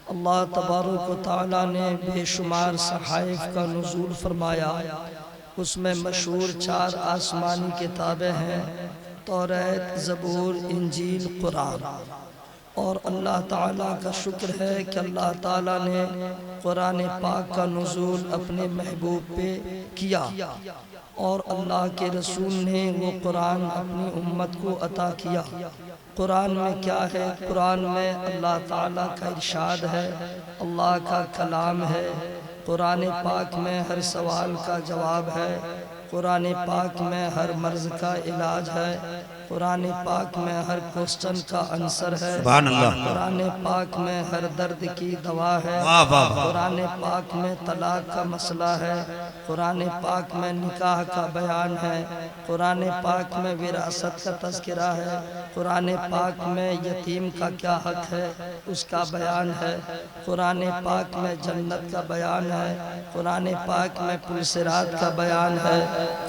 اللہ تبارک و تعالیٰ نے بے شمار صحائف کا نزول فرمایا. اس میں مشہور 4 آسمانی کتابیں ہیں: توریت، زبور، انجیل، قرآن. اور اللہ تعالیٰ کا شکر ہے کہ اللہ تعالیٰ نے قرآن پاک کا نزول اپنے محبوب پہ کیا، اور اللہ کے رسول نے وہ قرآن اپنی امت کو عطا کیا. قرآن میں کیا ہے؟ قرآن میں اللہ تعالیٰ کا ارشاد ہے، اللہ کا کلام ہے. قرآن پاک میں ہر سوال کا جواب ہے. قرآن پاک میں ہر مرض کا علاج ہے. قرآن پاک میں ہر کوسچن کا آنسر ہے. سبحان اللہ. قرآن پاک میں ہر درد کی دوا ہے. قرآن پاک میں طلاق کا مسئلہ ہے. قرآن پاک میں نکاح کا بیان ہے. قرآن پاک میں وراثت کا تذکرہ ہے. قرآن پاک میں یتیم کا کیا حق ہے اس کا بیان ہے. قرآن پاک میں جنت کا بیان ہے. قرآن پاک میں پل صراط کا بیان ہے.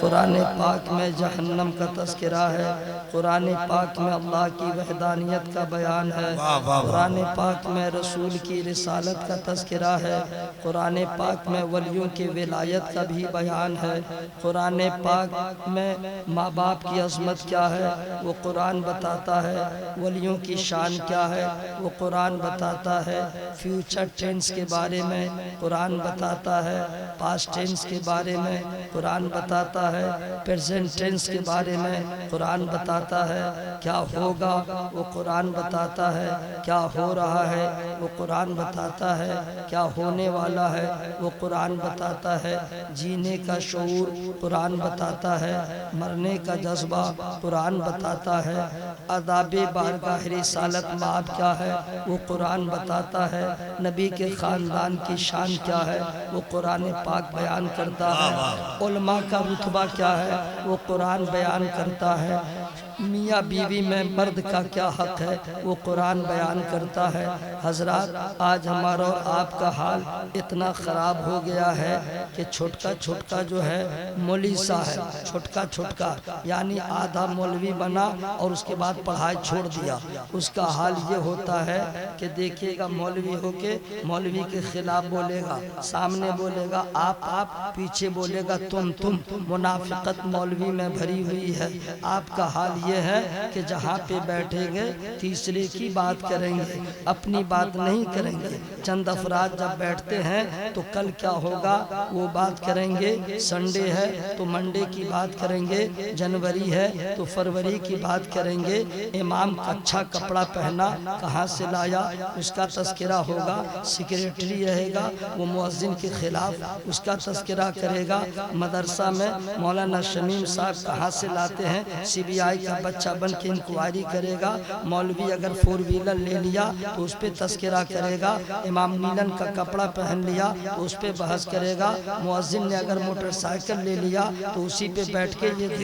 قرآن پاک میں جہنم کا تذکرہ ہے. قرآن پاک میں اللہ کی وحدانیت کا بیان ہے. قرآن پاک میں رسول کی رسالت کا تذکرہ ہے. قرآن پاک میں ولیوں کی ولایت کا بھی بیان ہے. قرآن پاک میں ماں باپ کی عظمت کیا ہے وہ قرآن بتاتا ہے. ولیوں کی شان کیا ہے وہ قرآن بتاتا ہے. فیوچر ٹینس کے بارے میں قرآن بتاتا ہے. پاسٹ ٹینس کے بارے میں قرآن بتاتا ہے. پریزنٹ ٹینس کے بارے میں قرآن بتاتا ہے. کیا ہوگا وہ قرآن بتاتا ہے. کیا ہو رہا ہے وہ قرآن بتاتا ہے. کیا ہونے والا ہے وہ قرآن بتاتا ہے. جینے کا شعور قرآن بتاتا ہے. مرنے کا جذبہ قرآن بتاتا ہے. آداب بارگاہ رسالت مآب کیا ہے وہ قرآن بتاتا ہے. نبی کے خاندان کی شان کیا ہے وہ قرآن پاک بیان کرتا ہے. علماء کا رتبہ کیا ہے وہ قرآن بیان کرتا ہے. میاں بیوی میں مرد کا کیا حق ہے وہ قرآن بیان کرتا ہے. حضرات، آج ہمارا اور آپ کا حال اتنا خراب ہو گیا ہے کہ چھوٹکا چھوٹکا جو ہے مولوی سا ہے. چھوٹکا چھوٹکا یعنی آدھا مولوی بنا اور اس کے بعد پڑھائی چھوڑ دیا. اس کا حال یہ ہوتا ہے کہ دیکھیے گا مولوی ہو کے مولوی کے خلاف بولے گا، سامنے بولے گا آپ، پیچھے بولے گا تم. منافقت مولوی میں بھری ہوئی ہے. آپ کا حال یہ ہے کہ جہاں پہ بیٹھیں گے تیسرے کی بات کریں گے، اپنی بات نہیں کریں گے. چند افراد جب بیٹھتے ہیں تو کل کیا ہوگا وہ بات کریں گے. سنڈے ہے تو منڈے کی بات کریں گے. جنوری ہے تو فروری کی بات کریں گے. امام اچھا کپڑا پہنا کہاں سے لایا اس کا تذکرہ ہوگا. سیکریٹری رہے گا وہ مؤذن کے خلاف اس کا تذکرہ کرے گا. مدرسہ میں مولانا شمیم صاحب کہاں سے لاتے ہیں سی بی آئی کا بچہ بن کے انکوائری کرے گا. مولوی اگر 4 ویلر لے لیا تو اس پہ تذکرہ کرے گا. امام نیلن کا کپڑا پہن لیا تو اس پہ بحث کرے گا. مؤذن نے اگر موٹر سائیکل لے لیا تو اسی پہ بیٹھ کے یہ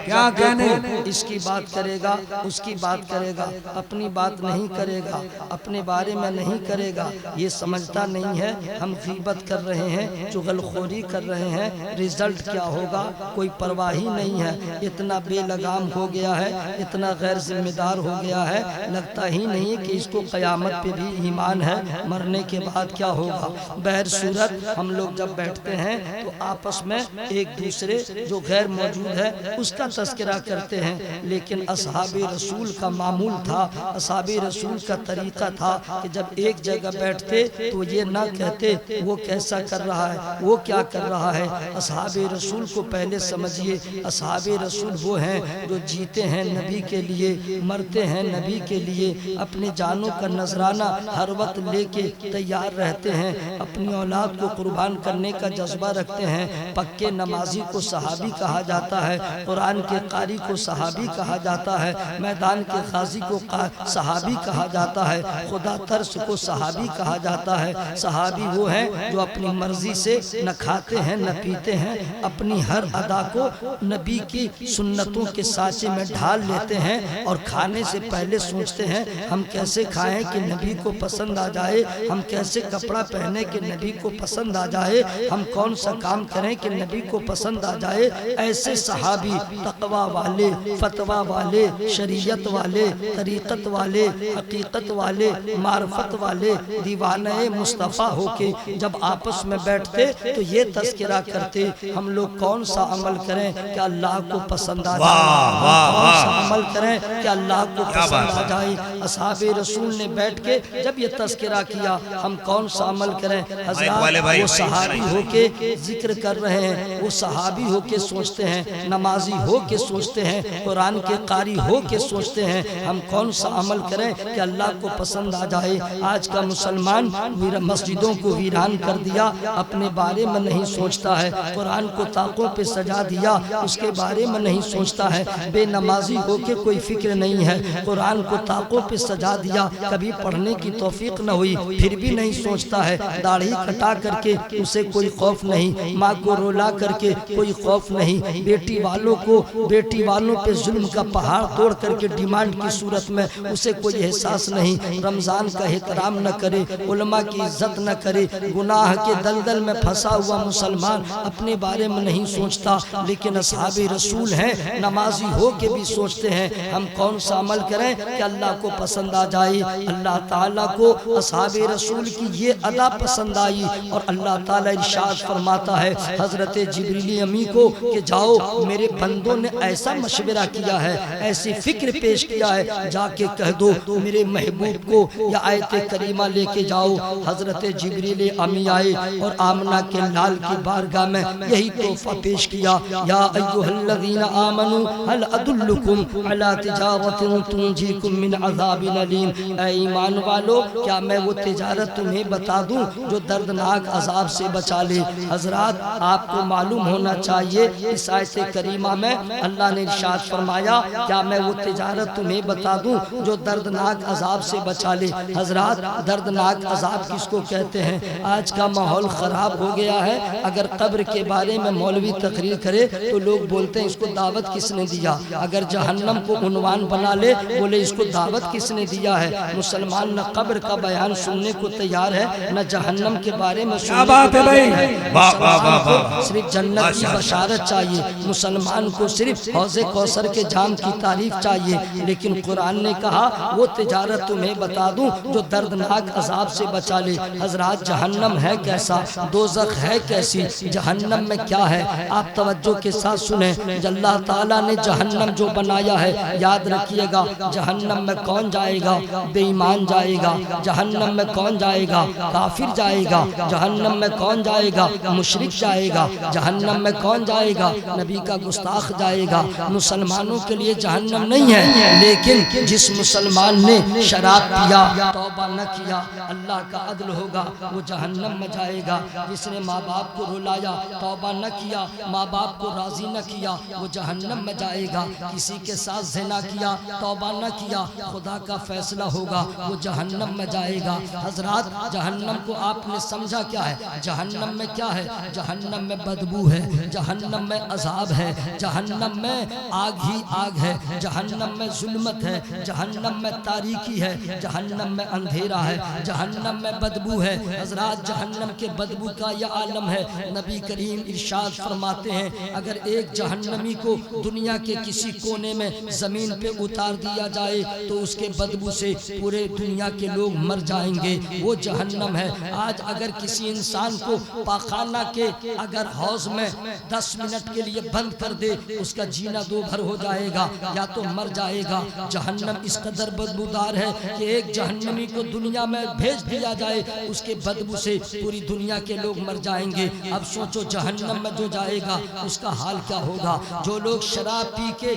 کیا کہنے اس کی بات کرے گا، اس کی بات کرے گا. اپنی بات نہیں کرے گا، اپنے بارے میں نہیں کرے گا. یہ سمجھتا نہیں ہے ہم غیبت کر رہے ہیں، چغلخوری کر رہے ہیں. رزلٹ کیا ہوگا کوئی پرواہ ہی نہیں ہے. اتنا بے لگام ہو گیا ہے، اتنا غیر ذمہ دار ہو گیا ہے، لگتا ہی نہیں کہ اس کو قیامت پہ بھی ایمان ہے. مرنے کے بعد کیا ہوگا؟ بہر صورت ہم لوگ جب بیٹھتے ہیں تو آپس میں ایک دوسرے جو غیر موجود ہے اس کا تذکرہ کرتے ہیں. لیکن اصحاب رسول کا معمول تھا، اصحاب رسول کا طریقہ تھا کہ جب ایک جگہ بیٹھتے تو یہ نہ کہتے وہ کیسا کر رہا ہے، وہ کیا کر رہا ہے. اصحاب رسول کو پہلے سمجھیے. اصحاب رسول وہ ہیں جو جیتے ہیں نبی کے لیے، مرتے ہیں نبی کے لیے. اپنے جانوں کا نذرانہ ہر وقت لے کے تیار رہتے ہیں. اپنی اولاد کو قربان کرنے کا جذبہ رکھتے ہیں. پکے نمازی کو صحابی کہا جاتا ہے. قرآن کے قاری کو صحابی کہا جاتا ہے. میدان کے غازی کو صحابی کہا جاتا ہے. خدا ترس کو صحابی کہا جاتا ہے. صحابی وہ ہیں جو اپنی مرضی سے نہ کھاتے ہیں نہ پیتے ہیں، اپنی ہر ادا کو نبی کی سنتوں کے کے سانچے میں ڈھال لیتے ہیں اور کھانے سے پہلے سوچتے ہیں ہم کیسے کھائیں کہ نبی کو پسند آ جائے، ہم کیسے کپڑا پہنے کہ نبی کو پسند آ جائے، ہم کون سا کام کریں کہ نبی کو پسند آ جائے۔ ایسے صحابی تقوی والے، فتویٰ والے، شریعت والے، طریقت والے، حقیقت والے، معرفت والے، دیوانہ مصطفیٰ ہو کے جب آپس میں بیٹھتے تو یہ تذکرہ کرتے ہم لوگ کون سا عمل کریں کہ اللہ کو پسند آ جائے، کون سا عمل کریں کہ اللہ کو پسند آ جائے۔ اصحاب رسول نے بیٹھ کے جب یہ تذکرہ کیا ہم کون سا عمل کریں، حضرات وہ صحابی ہو کے ذکر کر رہے ہیں، وہ صحابی ہو کے سوچتے ہیں، نمازی ہو کے سوچتے ہیں، قرآن کے قاری ہو کے سوچتے ہیں ہم کون سا عمل کریں کہ اللہ کو پسند آ جائے۔ آج کا مسلمان مسجدوں کو ویران کر دیا، اپنے بارے میں نہیں سوچتا ہے، قرآن کو طاقوں پہ سجا دیا، اس کے بارے میں نہیں سوچتا ہے، بے نمازی ہو کے کوئی فکر نہیں ہے، قرآن کو طاقوں پہ سجا دیا، کبھی پڑھنے کی توفیق نہ ہوئی پھر بھی نہیں سوچتا ہے، داڑھی کٹا کر کے اسے کوئی خوف نہیں، ماں کو رولا کر کے کوئی خوف نہیں، بیٹی والوں پہ ظلم کا پہاڑ توڑ کر کے ڈیمانڈ کی صورت میں اسے کوئی احساس نہیں، رمضان کا احترام نہ کرے، علماء کی عزت نہ کرے، گناہ کے دلدل میں پھنسا ہوا مسلمان اپنے بارے میں نہیں سوچتا۔ لیکن اصحاب رسول ہیں، نمازی ہو کے بھی سوچتے ہیں ہم کون سا عمل کریں کہ اللہ کو پسند آ جائے۔ اللہ تعالیٰ کو اصحاب رسول کی یہ ادا پسند آئی اور اللہ تعالیٰ ارشاد فرماتا ہے حضرت جبریل امی کو کہ جاؤ میرے بندوں نے ایسا مشورہ کیا ہے، ایسی فکر پیش کیا ہے، جا کے کہہ دو میرے محبوب کو یا آیت کریمہ لے کے جاؤ۔ حضرت جبریل امی آئے اور آمنہ کے لال کی بارگاہ میں یہی تحفہ پیش کیا، یا ایھا الذین آمنوا هل ادلکم علی تجارۃ تنجیکم من عذاب الیم، اے ایمان والو کیا میں وہ تجارت تمہیں بتا دوں جو دردناک عذاب سے بچا لے۔ حضرات آپ کو معلوم ہونا چاہیے اس آیت کریمہ میں اللہ نے ارشاد فرمایا کیا میں وہ تجارت تمہیں بتا دوں جو دردناک عذاب سے بچا لے۔ حضرات دردناک عذاب کس کو کہتے ہیں؟ آج کا ماحول خراب ہو گیا ہے، اگر قبر کے بارے میں مولوی تقریر کرے تو لوگ بولتے ہیں اس کو دعوت کس نے دیا، اگر جہنم کو عنوان بنا لے بولے اس کو دعوت کس نے دیا ہے۔ مسلمان نہ قبر کا بیان سننے کو تیار ہے نہ جہنم کے بارے میں سننے کو تیار ہے۔ مسلمان کو صرف جنت کی بشارت چاہیے، مسلمان کو صرف حوض کوثر کے جام کی تعریف چاہیے، لیکن قرآن نے کہا وہ تجارت تمہیں بتا دوں جو دردناک عذاب سے بچا لے۔ حضرات جہنم ہے کیسا، دوزخ ہے کیسی، جہنم میں کیا ہے؟ آپ توجہ کے ساتھ سنیں، اللہ تعالیٰ نے جہنم جو بنایا ہے یاد رکھیے گا، جہنم میں کون جائے گا؟ بے ایمان جائے گا۔ جہنم میں کون جائے گا؟ کافر جائے گا۔ جہنم میں کون جائے گا؟ مشرک جائے گا۔ جہنم میں کون جائے گا؟ نبی کا گستاخ جائے گا۔ مسلمانوں کے لیے جہنم نہیں ہے، لیکن جس مسلمان نے شراب پیا توبہ نہ کیا اللہ کا عدل ہوگا وہ جہنم میں جائے گا۔ جس نے ماں باپ کو رلایا توبہ نہ کیا، ماں باپ کو راضی نہ کیا وہ جہنم میں جائے گا۔ کسی کے ساتھ زنا کیا توبہ نہ کیا خدا کا فیصلہ ہوگا وہ جہنم میں جائے گا۔ حضرات جہنم کو آپ نے سمجھا کیا ہے؟ جہنم میں کیا ہے؟ جہنم میں بدبو ہے، جہنم میں عذاب ہے، جہنم میں آگ ہی آگ ہے، جہنم میں ظلمت ہے، جہنم میں تاریکی ہے، جہنم میں اندھیرا ہے، جہنم میں بدبو ہے۔ حضرات جہنم کے بدبو کا یہ عالم ہے، نبی کریم ارشاد فرماتے ہیں اگر ایک جہنمی کو دنیا کے کسی کونے میں زمین پہ اتار دیا جائے تو اس کے بدبو سے پورے دنیا کے لوگ مر جائیں گے، وہ جہنم ہے۔ آج اگر کسی انسان کو پاخانہ کے اگر حوض میں 10 منٹ کے لیے بند کر دے اس کا جینا دو بھر ہو جائے گا یا تو مر جائے گا۔ جہنم اس قدر بدبودار ہے کہ ایک جہنمی کو دنیا میں بھیج دیا جائے اس کے بدبو سے پوری دنیا کے لوگ مر جائیں گے۔ اب سوچو جہنم میں جو جائے گا اس کا حال کیا ہوگا۔ جو لوگ شراب پی کے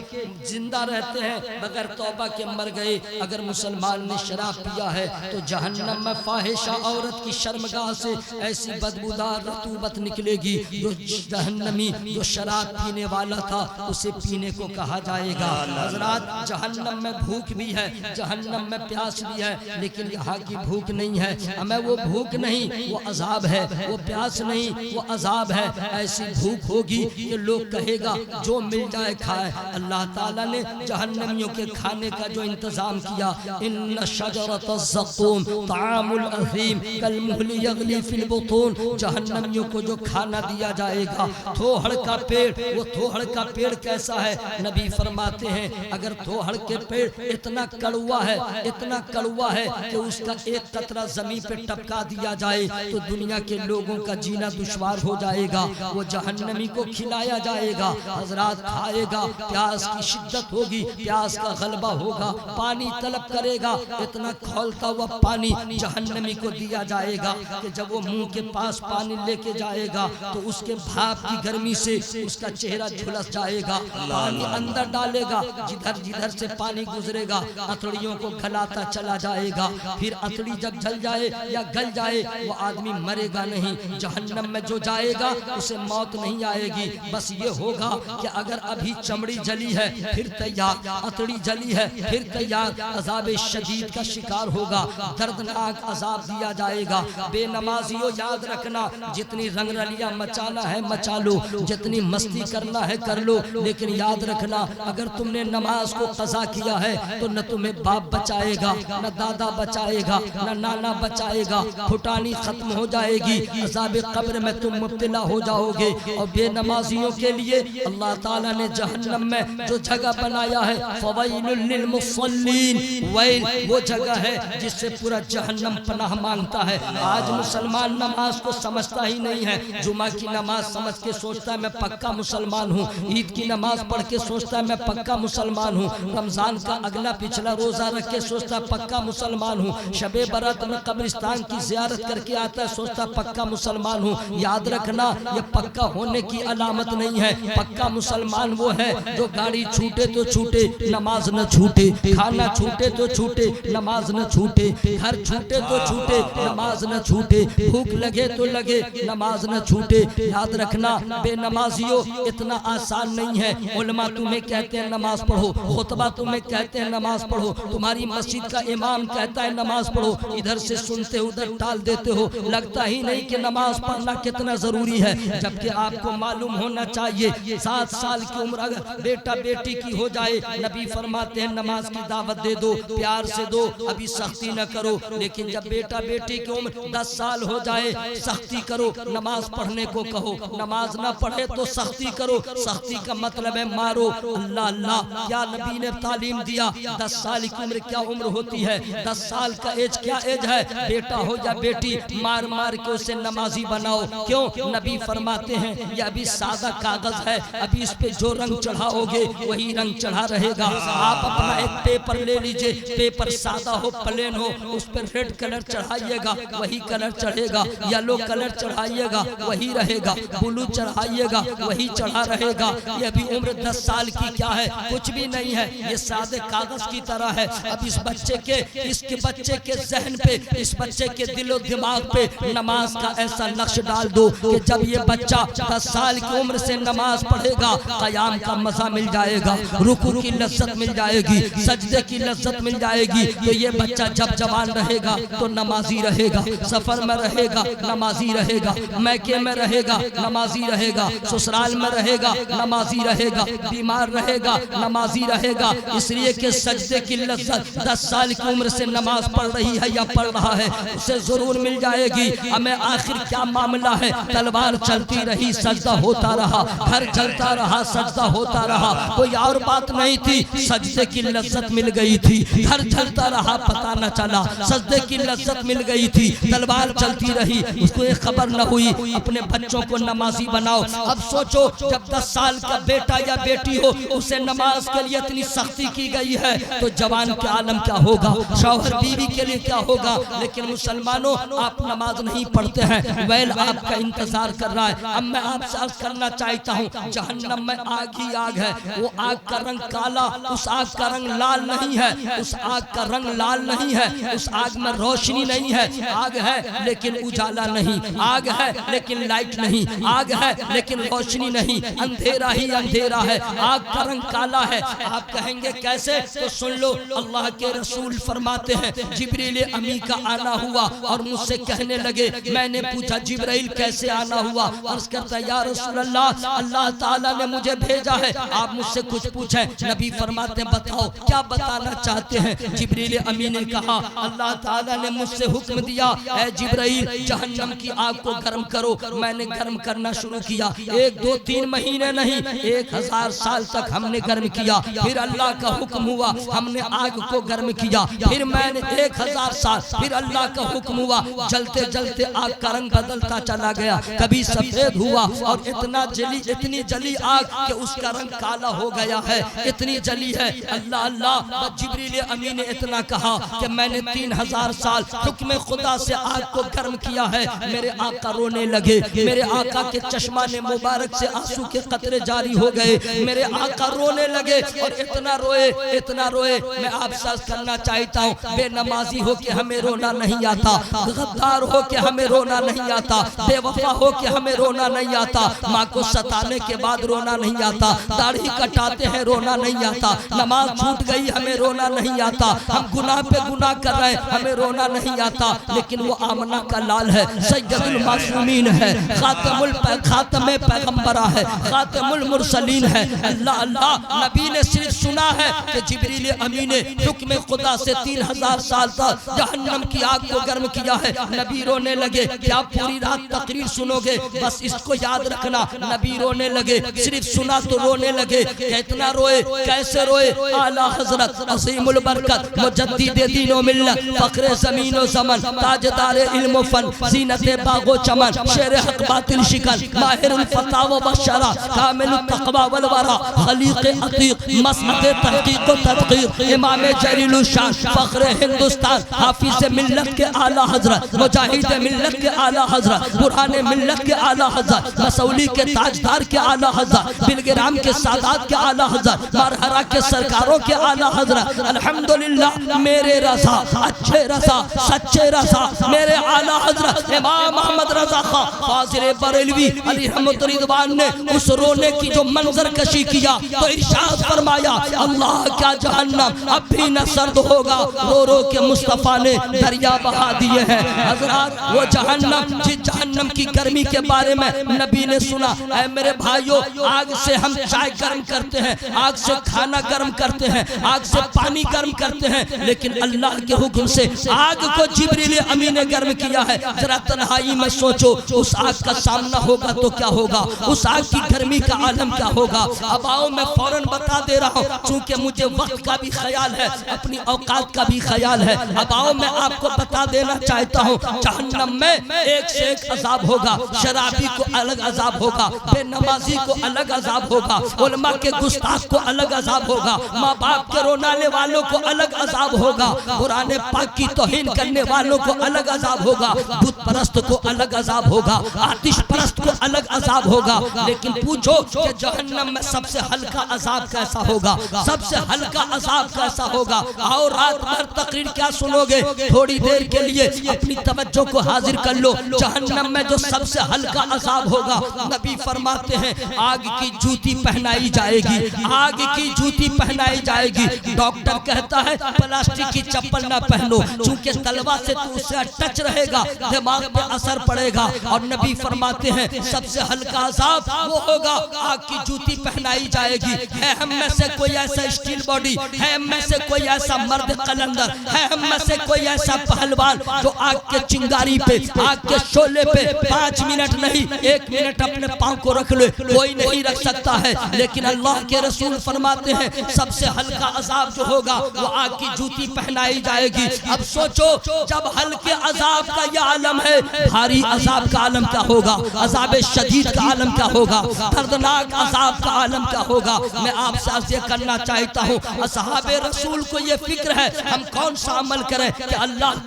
زندہ رہتے ہیں بغیر توبہ کے مر گئے، اگر مسلمان نے شراب پیا ہے تو جہنم میں فاحشہ عورت کی شرمگاہ سے ایسی بدبودار رطوبت نکلے گی جو جہنمی جو شراب پینے والا تھا اسے پینے کو کہا جائے گا۔ حضرات جہنم میں بھوک بھی ہے، جہنم میں پیاس بھی ہے، لیکن یہاں کی بھوک نہیں ہے، ہمیں وہ بھوک نہیں وہ عذاب ہے، وہ پیاس نہیں وہ عذاب ہے۔ ایسی بھوک ہوگی کہ لوگ کہے گا جو مل جائے کھا رکھا ہے۔ اللہ تعالیٰ نے جہنمیوں کے کھانے کا جو انتظام کیا، ان شجرۃ الزقوم طعام الاثیم کالمہل یغلی فی البطون، جہنمیوں کو جو کھانا دیا جائے گا، تھوہڑ کا پیڑ، وہ تھوہڑ کا پیڑ کیسا ہے؟ نبی فرماتے ہیں اگر تھوہڑ کے پیڑ اتنا کڑوا ہے، اتنا کڑوا ہے کہ اس کا ایک قطرہ زمین پہ ٹپکا دیا جائے تو دنیا کے لوگوں کا جینا دشوار ہو جائے گا، وہ جہنمی کو کھلایا جائے گا، حضرات کھائے گا، پیاس کی شدت ہوگی، پیاس کا غلبہ ہوگا، پانی طلب کرے گا، اتنا کھولتا ہوا پانی جہنمی کو دیا جائے گا کہ جب وہ منہ کے پاس پانی لے کے جائے گا تو اس کے بھاپ کی گرمی سے اس کا چہرہ جھلس جائے گا، پانی اندر ڈالے گا، جدھر جدھر سے پانی گزرے گا اتڑیوں کو گھلاتا چلا جائے گا، پھر اتڑی جب جل جائے یا گل جائے وہ آدمی مرے گا نہیں، جہنم میں جو جائے گا اسے موت نہیں آئے گی، بس یہ ہوگا کہ اگر ابھی چمڑی جلی ہے پھر تیار، اتڑی جلی ہے پھر تیار، عذاب شدید کا شکار ہوگا، دردناک عذاب دیا جائے گا۔ بے نمازیوں یاد رکھنا، جتنی رنگ رلیاں مچانا ہے مچا لو، جتنی مستی کرنا ہے کر لو، لیکن یاد رکھنا اگر تم نے نماز کو قضا کیا ہے تو نہ تمہیں باپ بچائے گا، نہ دادا بچائے گا، نہ نانا بچائے گا، پھٹانی ختم ہو جائے گی، عذاب قبر میں تم مبتلا ہو جاؤ گے۔ اور بے نمازیوں کے لیے اللہ تعالیٰ نے جہنم میں جو جگہ بنایا ہے فویل للمصلین، ویل وہ جگہ ہے جس سے پورا جہنم پناہ مانگتا ہے۔ آج مسلمان نماز کو سمجھتا ہی نہیں ہے، جمعہ کی نماز سمجھ کے سوچتا ہے میں پکا مسلمان ہوں، عید کی نماز پڑھ کے سوچتا ہے میں پکا مسلمان ہوں، رمضان کا اگلا پچھلا روزہ رکھ کے سوچتا ہے پکا مسلمان ہوں، شب برات میں قبرستان کی زیارت کر کے آتا ہے سوچتا پکا مسلمان ہوں۔ یاد رکھنا یہ پکا ہونے کی علامت نہیں ہے، پکا مسلمان وہ ہے جو گاڑی چھوٹے تو چھوٹے نماز نہ چھوٹے، کھانا چھوٹے تو چھوٹے نماز نہ چھوٹے، گھر چھوٹے تو چھوٹے نماز نہ چھوٹے، بھوک لگے تو لگے نماز نہ چھوٹے۔ یاد رکھنا بے نمازیوں اتنا آسان نہیں ہے، علماء تمہیں کہتے ہیں نماز پڑھو، خطبہ تمہیں کہتے ہیں نماز پڑھو، تمہاری مسجد کا امام کہتا ہے نماز پڑھو، ادھر سے سنتے ادھر ٹال دیتے ہو، لگتا ہی نہیں کہ نماز پڑھنا کتنا ضروری ہے، جبکہ آپ کو معلوم ہونا چاہیے 7 سال کی عمر اگر بیٹا بیٹی کی ہو جائے نبی فرماتے ہیں نماز کی دعوت دے دو، پیار سے دو، ابھی سختی نہ کرو، لیکن جب بیٹا بیٹی کی عمر 10 سال ہو جائے سختی کرو، نماز پڑھنے کو کہو، نماز نہ پڑھے تو سختی کرو، سختی کا مطلب ہے مارو۔ اللہ اللہ کیا نبی نے تعلیم دیا، 10 سال کی عمر کیا عمر ہوتی ہے، 10 سال کا ایج کیا ایج ہے، بیٹا ہو یا بیٹی مار مار کے اسے نمازی بناؤ، کیوں؟ نبی فرماتے ہیں یہ ابھی سادہ کاغذ ہے، ابھی اس پہ جو رنگ چڑھاؤ گے وہی رنگ چڑھا رہے گا۔ آپ اپنا ایک پیپر لے لیجئے، پیپر سادہ ہو پلین ہو، اس پر ریڈ کلر چڑھائیے گا وہی کلر چڑھے گا، یلو کلر چڑھائیے گا وہی رہے گا، بلو چڑھائیے گا وہی چڑھا رہے گا۔ یہ ابھی عمر 10 سال کی کیا ہے، کچھ بھی نہیں ہے، یہ سادے کاغذ کی طرح ہے۔ اب اس بچے کے ذہن پہ، اس بچے کے دل و دماغ پہ نماز کا ایسا نقش ڈال دو کہ جب یہ بچہ 10 سال کی عمر سے نماز پڑھے گا قیام کا مزہ مل جائے گا، رکوع کی لذت مل جائے گی، سجدے کی لذت مل جائے گی، تو یہ بچہ جب جوان رہے گا تو نمازی رہے گا، سفر میں رہے گا نمازی رہے گا، میکے میں رہے گا نمازی رہے گا، سسرال میں رہے گا نمازی رہے گا، بیمار رہے گا نمازی رہے گا، اس لیے کہ سجدے کی لذت 10 سال کی عمر سے نماز پڑھ رہی ہے یا پڑھ رہا ہے اسے ضرور مل جائے گی۔ ہمیں آخر کیا معاملہ ہے، تلوار چلتی رہی سجدہ ہوتا رہا، گھر چلتا رہا سجدہ ہوتا رہا، کوئی اور بات نہیں تھی، سجدے کی لذت مل گئی تھی، گھر چلتا رہا پتہ نہ چلا، سجدے کی لذت مل گئی تھی، تلوار چلتی رہی اس کو ایک خبر نہ ہوئی۔ اپنے بچوں کو نمازی بناؤ۔ اب سوچو جب 10 سال کا بیٹا یا بیٹی ہو اسے نماز کے لیے اتنی سختی کی گئی ہے تو جوان کے عالم کیا ہوگا، شوہر بیوی کے لیے کیا ہوگا۔ لیکن مسلمانوں آپ نماز نہیں پڑھتے ہیں، ویل آپ کا انتظار کر رہا ہے۔ اب میں آپ سے عرض کرنا چاہتا ہوں جہنم میں آگ ہی آگ ہے، وہ آگ کا رنگ کالا، اس آگ کا رنگ لال نہیں ہے، اس آگ کا رنگ لال نہیں ہے، اس آگ میں روشنی نہیں ہے، آگ ہے لیکن اجالا نہیں، آگ ہے لیکن لائٹ نہیں، آگ ہے لیکن روشنی نہیں، اندھیرا ہی اندھیرا ہے، آگ کا رنگ کالا ہے۔ آپ کہیں گے کیسے؟ تو سن لو، اللہ کے رسول فرماتے ہیں جبریل امی کا آنا ہوا اور مجھ سے کہنے لگے، میں نے پوچھا جبرائیل کیسے آنا ہوا؟ عرض کرتا یا رسول اللہ، اللہ تعالیٰ نے مجھے بھیجا ہے آپ مجھ سے کچھ پوچھیں۔ نبی فرماتے ہیں بتاؤ کیا بتانا چاہتے ہیں؟ جبریل امین نے کہا اللہ تعالیٰ نے مجھ سے حکم دیا اے جبرائیل جہنم کی آگ کو گرم کرو۔ میں نے گرم کرنا شروع کیا، 1 2 3 مہینے نہیں 1000 سال تک ہم نے گرم کیا۔ پھر اللہ کا حکم ہوا ہم نے آگ کو گرم کیا، پھر میں نے 1000 سال، پھر اللہ کا حکم ہوا، جلتے جلتے آگ کا رنگ بدلتا چلا گیا، کبھی سفید ہوا اور اتنی جلی آگ کہ اس کا رنگ کالا ہو گیا ہے، اتنی جلی ہے۔ اللہ اللہ، جبریل امین نے اتنا کہا کہ میں نے 3000 سال حکم خدا سے آگ کو گرم کیا ہے۔ میرے آقا رونے لگے، میرے آقا کے چشمان مبارک سے آنسو کے قطرے جاری ہو گئے، میرے آقا رونے لگے اور اتنا روئے۔ میں آپ سے عرض کرنا چاہتا ہوں بے نمازی ہو کے ہمیں رونا نہیں آتا، غدار ہو کے ہمیں رونا نہیں آتا، بے وفا ہو کے ہمیں رونا نہیں آتا، ماں کو ستانے کے بعد رونا نہیں آتا، داڑھی کٹاتے ہیں رونا نہیں آتا، نماز چھوٹ گئی ہمیں رونا نہیں آتا، ہم گناہ پہ گناہ کر رہے ہیں ہمیں رونا نہیں آتا، لیکن وہ آمنہ کا لال ہے، سید المعصومین ہے، خاتم پیغمبرہ ہے، خاتم المرسلین ہے۔ اللہ اللہ، نبی نے صرف سنا ہے کہ جبریل امین نے حکم خدا سے 3000 سال تک جہنم کی آگ کو گرم کیا ہے۔ نبی رونے لگے، کیا پوری رات تقریر سنو گے؟ بس اس کو یاد رکھنا، نبی رونے لگے، صرف سنا تو رونے لگے۔ کتنا روئے، کیسے روئے؟ اعلیٰ حضرت عظیم البرکت مجدد دین و ملت، فخر زمین و زمن، تاجدار علم و فن، زینت باغ و چمن، شیر حق باطل شکن، ماہر الفتاوی و بشرا، کامل التقوی والورا، خلیق عتیق، مسند تحقیق و تدقیق، امام جلیل الشان، فخر ہندوستان، حافظ ملت کے اعلیٰ حضرت، مجاہد ملت کے اعلیٰ حضرت، برہان ملت کے اعلیٰ حضرت، مسولی کے تاجدار کے اعلیٰ حضرت، بلگرام کے سادات کے اعلیٰ حضرت، مرحرہ کے سرکاروں کے اعلیٰ حضرت، الحمدللہ میرے رضا، اچھے رضا، سچے رضا، میرے اعلیٰ حضرت امام محمد رضا خان فاضل بریلوی علیہ رحمت رضوان نے اس رونے کی جو منظر کشی کیا تو ارشاد فرمایا اللہ کیا جہنم اب بھی نہ سرد ہوگا، رو رو کے مصطفیٰ نے دریا بہا دیے ہیں۔ حضرات وہ جہنم، جس جہنم کی گرمی کے بارے میں نبی نے سنا، اے میرے بھائیو، آگ سے ہم چائے گرم کرتے ہیں، آگ سے کھانا گرم کرتے ہیں، آگ سے پانی گرم کرتے ہیں، لیکن اللہ کے حکم سے آگ کو جبریل امین نے گرم کیا ہے۔ ذرا تنہائی میں سوچو اس آگ کا سامنا ہوگا تو کیا ہوگا، اس آگ کی گرمی کا عالم کیا ہوگا۔ اب آؤ میں فوراً بتا دے رہا ہوں، چونکہ مجھے وقت کا بھی خیال ہے، اپنی اوقات کا بھی خیال ہے۔ اب آؤ میں آپ کو بتا دینا چاہتا ہوں، جہنم میں ایک سے ایک عذاب ہوگا، شرابی کو الگ عذاب ہوگا، بے نمازی کو الگ عذاب ہوگا، علماء کے گستاخ کو الگ عذاب ہوگا، ماں باپ کے رونانے والوں کو الگ عذاب ہوگا، قرآن پاک کی توہین کرنے والوں کو الگ عذاب ہوگا، بت پرست کو الگ عذاب ہوگا، آتش پرست کو الگ عذاب ہوگا۔ لیکن پوچھو کہ جہنم میں سب سے ہلکا عذاب کیسا ہوگا، سب سے ہلکا عذاب کیسا ہوگا؟ آؤ رات بھر تقریر کیا سنو گے، تھوڑی دیر کے لیے اپنی توجہ کو حاضر کر لو۔ جہنم میں جو سب سے ہلکا عذاب ہوگا، نبی فرماتے ہیں آگ کی جوتی پہنائی جائے گی، آگ کی جوتی پہنائی جائے گی۔ ڈاکٹر کہتا ہے پلاسٹک کی چپل نہ پہنو، چونکہ تلوا سے تو اسے ٹچ رہے گا، دماغ پہ اثر پڑے گا۔ اور نبی فرماتے ہیں سب سے ہلکا عذاب وہ ہوگا، آگ کی جوتی پہنائی جائے گی۔ ہے ہم میں سے کوئی ایسا اسٹیل باڈی، ہے ہم میں سے کوئی ایسا مرد قلندر، ہے ہم میں سے کوئی ایسا پہلوان جو آگ کے چنگاری پہ، آگ کے شعلے پہ 5 منٹ نہیں 1 منٹ اپنے پاؤں کو رکھ لے، کوئی نہیں رکھ سکتا ہے۔ لیکن اللہ کے رسول فرماتے ہیں سب سے ہلکا عذاب جو ہوگا وہ آگ کی جوتی پہنائی جائے گی۔ اب سوچو جب ہلکے عذاب کا یہ عالم ہے، بھاری عذاب کا عالم کیا ہوگا، عذاب شدید کا عالم کیا ہوگا، دردناک عذاب کا عالم کیا ہوگا۔ میں آپ سے عرض کرنا چاہتا ہوں اصحاب رسول کو یہ فکر ہے ہم کون سا عمل کریں کہ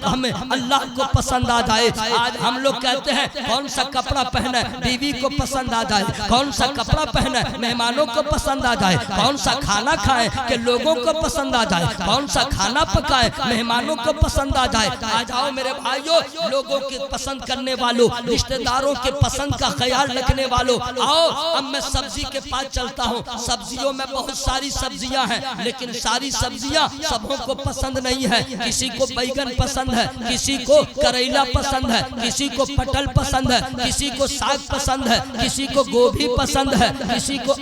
ہمیں اللہ کو پسند آ جائے۔ آج ہم لوگ کہتے ہیں کون سا کپڑا پہنے بیوی کو پسند آ جائے، کون سا کپڑا پہنے مہمانوں کو پسند آ جائے، کون سا کھانا کھائیں کہ لوگوں کو پسند آ جائے، کون سا کھانا پکائیں مہمانوں کو پسند آ جائے۔ آ جاؤ میرے بھائیو، لوگوں کے پسند کرنے والوں، رشتہ داروں کے پسند کا خیال رکھنے والوں، آؤ اب میں سبزی کے پاس چلتا ہوں۔ سبزیوں میں بہت ساری سبزیاں ہیں، لیکن ساری سبزیاں سبوں کو پسند نہیں ہے۔ کسی کو بیگن پسند ہے، کسی کو کریلا پسند ہے، کسی کو پٹل پسند ہے، کسی کو ساگ پسند ہے، کسی کو گوبھی پسند ہے، کسی کو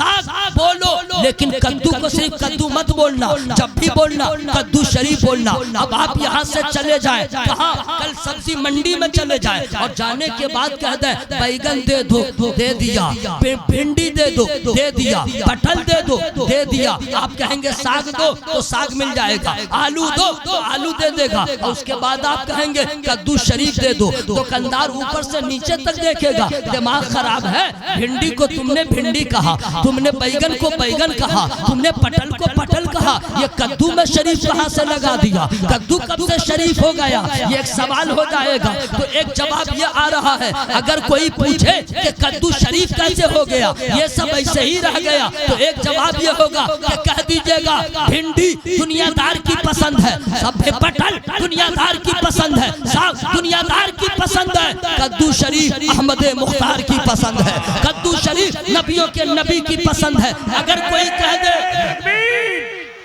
ساگ بولو لیکن کدو کو صرف کدو مت بولنا، جب بھی بولنا کدو شریف بولنا۔ اب آپ یہاں سے چلے جائیں کہاں، کل سبزی منڈی میں چلے جائیں اور جانے کے بعد کہہ دیں بیگن دے دو، دے دیا، بھنڈی دے دو، دے دیا، پٹل دے دو، دے دیا۔ آپ کہیں گے ساگ دو تو ساگ مل جائے گا، آلو دو تو آلو دے دے گا، اور اس کے بعد آپ کہیں گے کدو شریف دے دو، دکاندار اوپر سے نیچے تک دیکھے گا دماغ خراب ہے، بھنڈی کو تم نے بھنڈی کہا، تم نے بیگن کو بیگن کہا، تم نے پٹل کو پٹل کہا، یہ کدو میں شریف کہاں سے لگا دیا، کدو کب سے شریف ہو گیا؟ یہ ایک سوال ہو جائے گا۔ تو ایک جواب یہ آ رہا ہے، اگر کوئی پوچھے کہ کدو شریف کیسے ہو گیا، یہ سب ایسے ہی رہ گیا، تو ایک جواب یہ ہوگا کہ کہہ دیجئے گا بھنڈی دنیا دار کی پسند ہے، سب پٹل دنیا دار کی پسند ہے، ساگ دنیا دار کی پسند ہے، کدو شریف احمد مختار کی پسند ہے، کدو شریف نبیوں کے نبی کی پسند ہے۔ اگر کوئی کہہ دے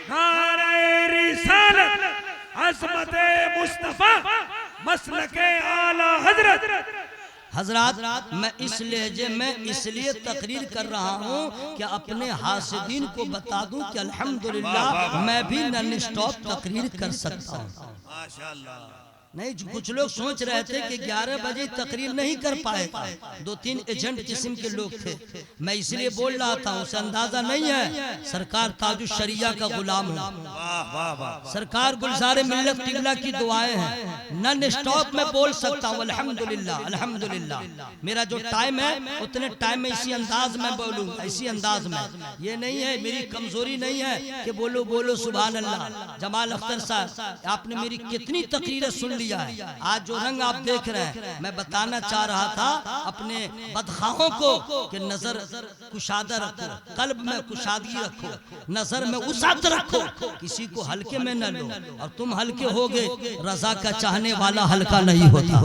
نعرہ رسالت عظمت مصطفیٰ مسلک اعلی حضرت۔ حضرات میں اس لہجے میں اس لیے تقریر کر رہا ہوں کہ اپنے حاسدین کو بتا دوں کہ الحمدللہ میں بھی نن اسٹاپ تقریر کر سکتا ہوں۔ ماشاءاللہ۔ نہیں، کچھ لوگ سوچ رہے تھے کہ 11 بجے تقریر نہیں کر پائے، 2-3 ایجنٹ قسم کے لوگ تھے، میں اس لیے بول رہا تھا، اسے اندازہ نہیں ہے سرکار تاج الشریعہ کا غلام ہوں، سرکار گلزار ملت قبلہ کی دعائیں ہیں، نن اسٹاپ میں بول سکتا ہوں الحمدللہ الحمدللہ۔ میرا جو ٹائم ہے اتنے ٹائم میں اسی انداز میں بولوں، اسی انداز میں، یہ نہیں ہے میری کمزوری نہیں ہے کہ بولو بولو سبحان اللہ۔ جمال اختر صاحب آپ نے میری کتنی تقریریں سن لی ہے، آج جو رنگ آپ دیکھ رہے ہیں، میں بتانا چاہ رہا تھا اپنے بدخواہوں کو کہ نظر کشادہ رکھو، قلب میں کشادگی رکھو، نظر میں وسعت رکھو، کسی کو ہلکے میں نہ لو، اور تم ہلکے ہوگے رضا کا چاہنے والا ہلکا نہیں ہوتا۔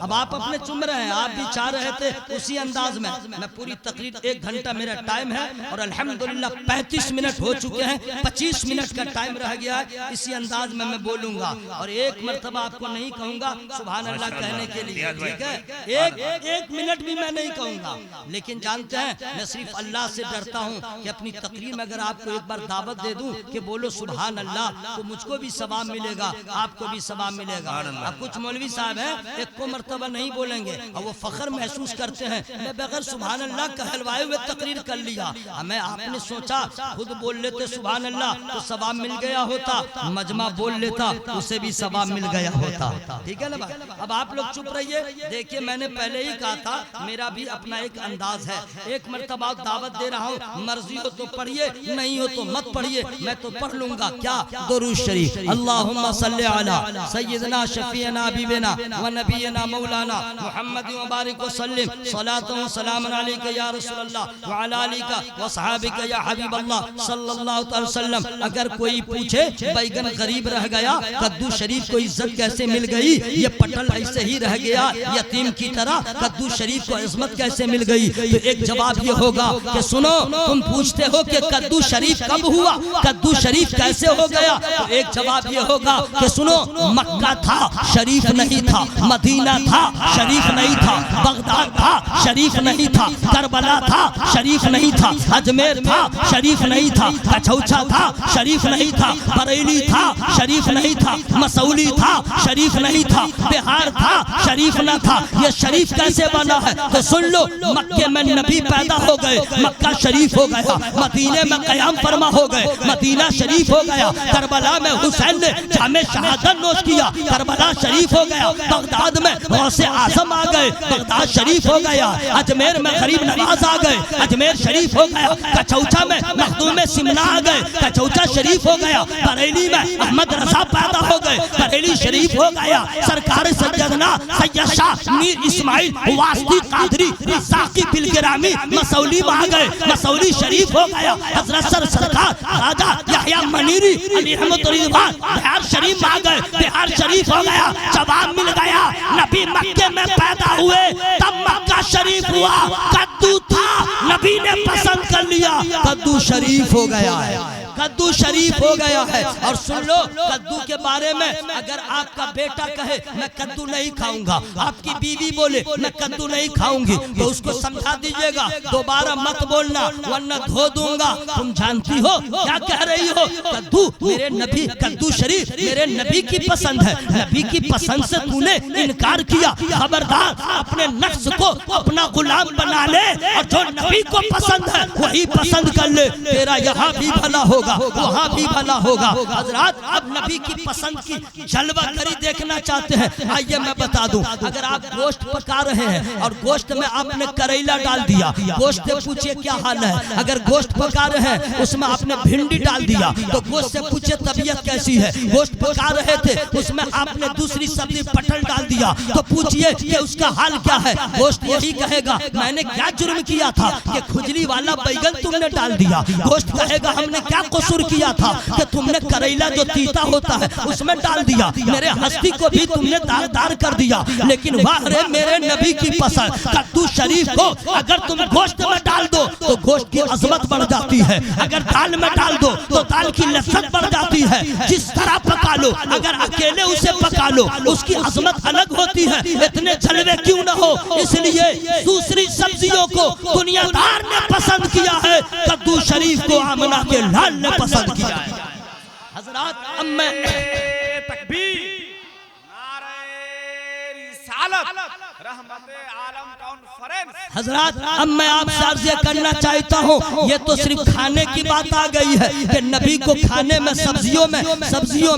اب آپ اپنے چم رہے ہیں، آپ بھی چاہ رہے تھے اسی انداز میں، میں پوری تقریر 1 گھنٹہ میرا ٹائم ہے اور الحمدللہ 35 منٹ ہو چکے ہیں، 25 منٹ کا ٹائم رہ گیا ہے، اسی انداز میں بولوں گا، اور ایک مرتبہ آپ کو نہیں کہوں گا سبحان اللہ کہنے کے لیے، ٹھیک ہے؟ ایک منٹ بھی میں نہیں کہوں گا، لیکن جانتے ہیں میں صرف اللہ سے ڈرتا ہوں کہ اپنی تقریر میں اگر آپ کو ایک بار دعوت دے دوں کہ بولو سبحان اللہ تو مجھ کو بھی ثواب ملے گا، آپ کو بھی ثواب ملے گا۔ اب کچھ مولوی صاحب ہیں ایک کو مرتبہ نہیں بولیں گے اور وہ فخر محسوس کرتے ہیں میں بغیر سبحان اللہ کہلوائے ہوئے تقریر کر لیا، میں آپ نے سوچا خود بول لیتے سبحان اللہ تو ثواب مل گیا ہوتا، مجمع بول لیتا اسے بھی ثواب مل گیا ہوتا، ٹھیک ہے نا بھائی؟ اب آپ لوگ چپ رہیے، دیکھیے میں نے پہلے ہی کہا تھا میرا بھی اپنا ایک انداز ہے، ایک مرتبہ دعوت دے رہا ہوں، مرضی ہو تو پڑھیے نہیں ہو تو مت پڑھیے، میں تو پڑھ لوں گا، کیا درود شریف، اللہم صلی علی سیدنا شفیعنا حبیبنا و نبینا مولانا محمد مبارک وسلم، صلاۃ و سلام علیک یا رسول اللہ وعلی آلک و صحابک یا حبیب اللہ صلی اللہ علیہ وسلم۔ اگر کوئی پوچھے بیگن غریب رہ گیا، کدو شریف کو عزت کیسے مل گئی، یہ پٹل ایسے ہی رہ گیا یتیم کی طرح، کدو شریف کو عظمت کیسے مل گئی، تو ایک جواب یہ ہوگا کہ سنو تم پوچھتے ہو کہ کدو شریف کب ہوا، کدو شریف کیسے ہو گیا، تو ایک جواب یہ ہوگا کہ سنو مکہ تھا شریف نہیں تھا، مدینہ تھا شریف نہیں تھا، بغداد تھا شریف نہیں تھا، کربلا تھا شریف نہیں تھا، اجمیر تھا شریف نہیں تھا، کچھوچا تھا شریف نہیں تھا، بریلی تھا شریف نہیں تھا، مسولی تھا شریف نہیں تھا، بہار تھا شریف نہ تھا، یہ شریف کیسے بنا ہے، تو سن لو مکہ میں نبی پیدا ہو گئے، مکہ شریف ہو گیا، مدینے میں قیام فرما ہو گئے، مدینہ شریف ہو گیا، کربلا میں حسین نے جام شہادت نوش کیا، کربلا شریف ہو گیا، بغداد میں غوث اعظم آ گئے، بغداد شریف ہو گیا، اجمیر میں غریب نواز آ گئے، اجمیر شریف ہو گیا، کچھوچا میں مخدوم سمنا آ گئے، کچھوچا شریف ہو گیا، بریلی میں احمد رضا پیدا ہو گئے، بریلی شریف ہو گیا، سرکار سیدنا سید شاہ میر اسماعیل واسطی قادری رزاقی بلگرامی مسولی میں آ گئے، مسولی شریف ہو گیا، حضرت سرکار خواجہ یحییٰ منیری علی رحمت رضوان بہار شریف میں آ گئے، بہار شریف ہو گیا، جواب مل گیا، نبی مکے میں پیدا ہوئے تب مکہ شریف ہوا، کدو تھا نبی نے پسند کر لیا، کدو شریف ہو گیا ہے۔ کدو شریف ہو گیا ہے۔ اور سن لو کدو کے بارے میں، اگر آپ کا بیٹا کہے میں کدو نہیں کھاؤں گا، آپ کی بیوی بولے میں کدو نہیں کھاؤں گی، تو اس کو سمجھا دیجئے گا دوبارہ مت بولنا ورنہ دھو دوں گا۔ تم جانتی ہو کیا کہہ رہی ہو؟ کدو میرے نبی، کدو شریف میرے نبی کی پسند ہے، نبی کی پسند سے تو نے انکار کیا، خبردار اپنے نفس کو اپنا غلام بنا لے، اور جو نبی کو پسند ہے وہی پسند کر لے، تیرا یہاں بھی بھلا ہوگا وہاں بھی بھلا ہوگا۔ حضرات اب نبی کی پسند کی جلوہ گری دیکھنا چاہتے ہیں، آئیے میں بتا دوں، اگر آپ گوشت پکا رہے ہیں اور گوشت میں آپ نے کریلا ڈال دیا، گوشت سے پوچھئے کیا حال ہے؟ اگر گوشت پکا رہے ہیں اس میں آپ نے بھنڈی ڈال دیا تو گوشت سے پوچھئے طبیعت کیسی ہے؟ گوشت پکا رہے تھے اس میں آپ نے دوسری سبزی پٹل ڈال دیا تو پوچھئے کہ اس کا حال کیا ہے؟ گوشت یہی کہے گا میں نے کیا جرم کیا تھا کہ کھجلی والا بیگن تم نے ڈال دیا، گوشت کہے گا ہم نے کیا قصور کیا تھا کہ تم نے کریلا جو تیتا ہوتا ہے اس میں ڈال دیا، میرے ہستی کو بھی تم نے داغدار کر دیا۔ لیکن واہ رے میرے نبی کی پسند، کدو شریف کو اگر تم گوشت میں ڈال دو تو گوشت کی عظمت بڑھ جاتی ہے، اگر دال میں ڈال دو تو دال کی لذت بڑھ جاتی ہے، جس طرح پکا لو، اگر اکیلے اسے پکا لو اس کی عظمت الگ ہوتی ہے، اتنے جلوے کیوں نہ ہو۔ اس لیے دوسری سبزیوں کو دنیا دار نے پسند کیا ہے، کدو شریف کو آمنہ کے لال نے پسند کیا ہے۔ حضرات اب میں تکبیر، نعرہ رسالت، رحمت عالم کانفرنس۔ حضرات اب میں آپ سے عرض کرنا چاہتا ہوں، یہ تو صرف کھانے کی بات آ گئی ہے کہ نبی کو کھانے میں سبزیوں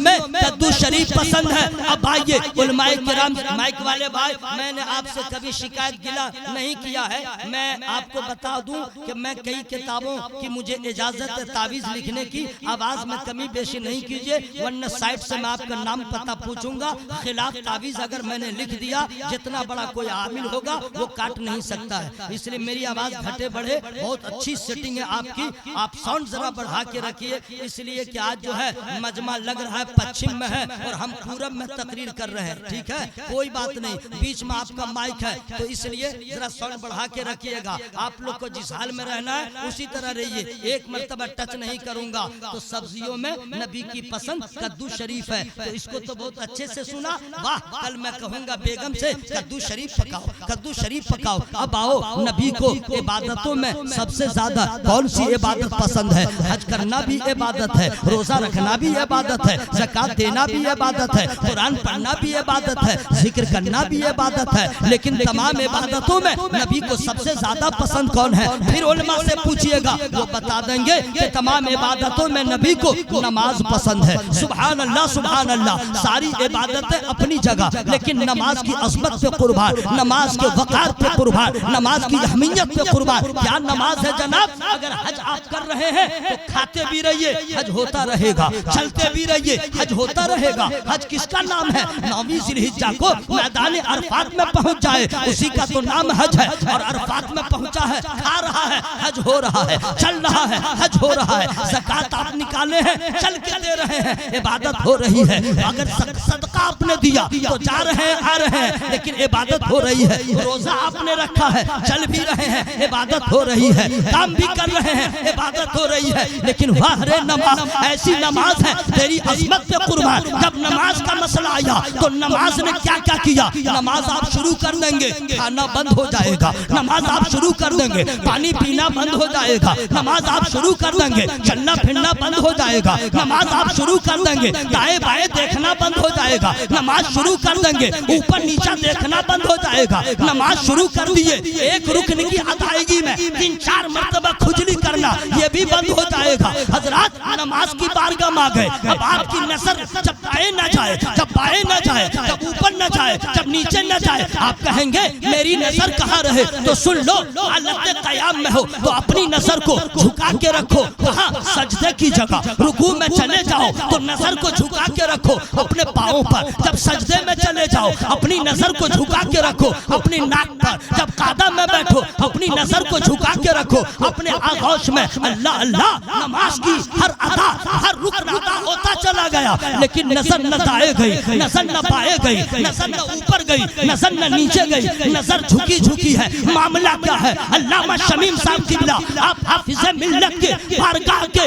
میں کدو شریف پسند ہے۔ اب آئیے علماء کرام، مائک والے بھائی، میں نے آپ سے کبھی شکایت گلا نہیں کیا ہے، میں آپ کو بتا دوں کہ میں کئی کتابوں کی مجھے اجازت ہے تعویذ لکھنے کی، آواز میں کمی بیشی نہیں کیجئے ورنہ سائٹ سے میں آپ کا نام پتہ پوچھوں گا، خلاف تعویذ اگر میں نے لکھ دیا جتنا بڑا کوئی عامل ہوگا وہ کاٹ نہیں سکتا ہے، اس لیے میری آواز گھٹے بڑھے بہت اچھی سیٹنگ ہے آپ کی، آپ ساؤنڈ ذرا بڑھا کے رکھیے، اس لیے کہ آج جو ہے مجمع لگ رہا ہے پچھم میں ہے اور ہم پورب میں تقریر کر رہے ہیں، ٹھیک ہے کوئی بات نہیں، بیچ میں آپ کا مائک ہے تو اس لیے ذرا ساؤنڈ بڑھا کے رکھیے گا، آپ لوگ کو جس حال میں رہنا ہے اسی طرح رہیے، ایک مرتبہ ٹچ نہیں کروں گا۔ تو سبزیوں میں نبی کی پسند کدو شریف ہے، تو اس کو تو بہت اچھے سے سنا، واہ کل میں کہوں گا بیگم سے کدو شریف پکاؤ، کدو شریف پکاؤ۔ اب آؤ نبی کو عبادتوں میں سب سے زیادہ کون سی عبادت پسند ہے؟ حج کرنا بھی عبادت ہے، روزہ رکھنا بھی عبادت ہے، زکوٰۃ دینا بھی عبادت ہے، قرآن پڑھنا بھی عبادت ہے، ذکر کرنا بھی عبادت ہے، لیکن تمام عبادتوں میں نبی کو سب سے زیادہ پسند کون ہے؟ پھر علماء سے پوچھئے گا وہ بتا دیں گے کہ تمام عبادتوں میں نبی کو نماز پسند ہے۔ سبحان اللہ سبحان اللہ، ساری عبادتیں اپنی جگہ، لیکن نماز کی عظمت پہ قربان، نماز کے وقار پہ قربان، نماز کی اہمیت پہ قربان۔ کیا نماز ہے جناب؟ اگر حج آپ کر رہے ہیں تو کھاتے بھی رہیے حج ہوتا رہے گا، چلتے بھی رہیے حج ہوتا رہے گا۔ حج کس کا نام ہے؟ 9ویں ذی الحجہ کو میدان عرفات میں پہنچ جائے اسی کا تو نام حج ہے، اور عرفات میں پہنچا ہے، کھا رہا ہے حج ہو رہا ہے، چل رہا ہے حج ہو رہا ہے، زکوٰۃ آپ نکالے ہیں چل کے دے رہے ہیں عبادت ہو رہی ہے، اگر صدقہ آپ نے دیا تو جا رہے ہیں آ رہے ہیں لیکن عبادت ہو رہی ہے، روزہ آپ نے رکھا ہے چل بھی رہے ہیں عبادت ہو رہی ہے، کام بھی کر رہے ہیں عبادت ہو رہی ہے، لیکن واہ رے نماز ایسی نماز ہے تیری عظمت پہ قربان۔ جب نماز کا مسئلہ آیا تو نماز نے کیا کیا کیا؟ نماز آپ شروع کر دیں گے کھانا بند ہو جائے گا، نماز آپ شروع کر دیں گے پانی پینا بند ہو جائے گا، نماز آپ شروع کر دیں گے چلنا پھرنا بند ہو جائے گا، نماز آپ شروع کر دیں گے دائیں بائیں دیکھنا بند ہو جائے گا، نماز شروع کر دیں گے اوپر نیچے دیکھنا بند ہو جائے گا، نماز شروع کر دیے ایک رکن کی ادائیگی میں 3-4 مرتبہ کھجلی کرنا یہ بھی بند ہو جائے گا۔ حضرات نماز کی بارگاہ میں آ گئے، اب آپ کی نظر جب دائیں نہ جائے، جب بائیں نہ جائے، جب اوپر نہ جائے، جب نیچے نہ جائے، آپ کہیں گے میری نظر کہاں رہے؟ تو سن لو حالت قیام میں ہو تو اپنی نظر کو جھکا کے رکھو، کہاں؟ سجدے کی جگہ۔ رکوع میں چلے جاؤ تو نظر کو جھکا کے رکھو اپنے پاؤں پر، جب سجدے میں چلے جاؤ اپنی نظر کو جھکا کے رکھو اپنی ناک پر، جب قعدہ میں بیٹھو اپنی نظر کو جھکا کے رکھو اپنے آغوش میں، اللہ اللہ نماز کی ہر ادا ہر رکن ادا ہوتا چلا گیا، لیکن نظر نہ دائیں گئی، نظر نہ بائیں گئی، نظر نہ اوپر گئی، نظر نہ نیچے گئی، نظر جھکی جھکی ہے۔ معاملہ کیا ہے؟ علامہ شمیم صاحب قبلہ آپ حافظ ملت کے بارگاہ کے